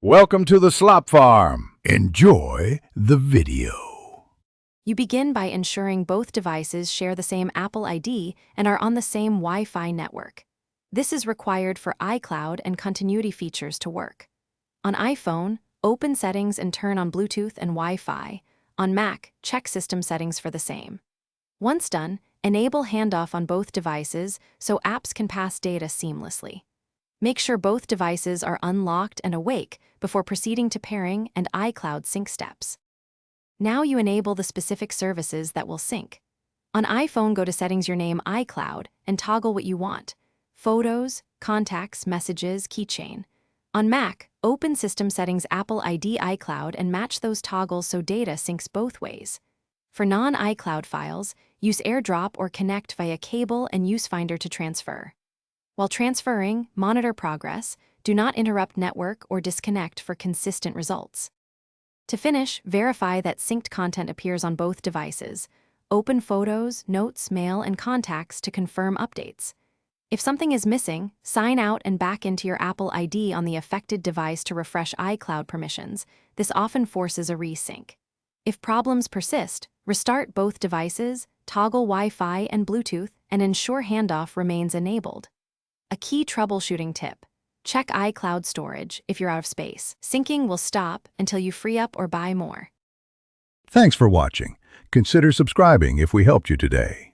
Welcome to the Slop Farm. Enjoy the video. You begin by ensuring both devices share the same Apple ID and are on the same Wi-Fi network. This is required for iCloud and continuity features to work. On iPhone, open Settings and turn on Bluetooth and Wi-Fi. On Mac, check system settings for the same. Once done, enable handoff on both devices so apps can pass data seamlessly. Make sure both devices are unlocked and awake before proceeding to pairing and iCloud sync steps. Now you enable the specific services that will sync. On iPhone, go to Settings, your name iCloud, and toggle what you want: Photos, Contacts, Messages, Keychain. On Mac, open System Settings, Apple ID, iCloud, and match those toggles so data syncs both ways. For non-iCloud files, use AirDrop or connect via cable and use Finder to transfer. While transferring, monitor progress. Do not interrupt network or disconnect for consistent results. To finish, verify that synced content appears on both devices. Open Photos, Notes, Mail, and Contacts to confirm updates. If something is missing, sign out and back into your Apple ID on the affected device to refresh iCloud permissions. This often forces a resync. If problems persist, restart both devices, toggle Wi-Fi and Bluetooth, and ensure handoff remains enabled. A key troubleshooting tip: check iCloud storage if you're out of space. Syncing will stop until you free up or buy more. Thanks for watching. Consider subscribing if we helped you today.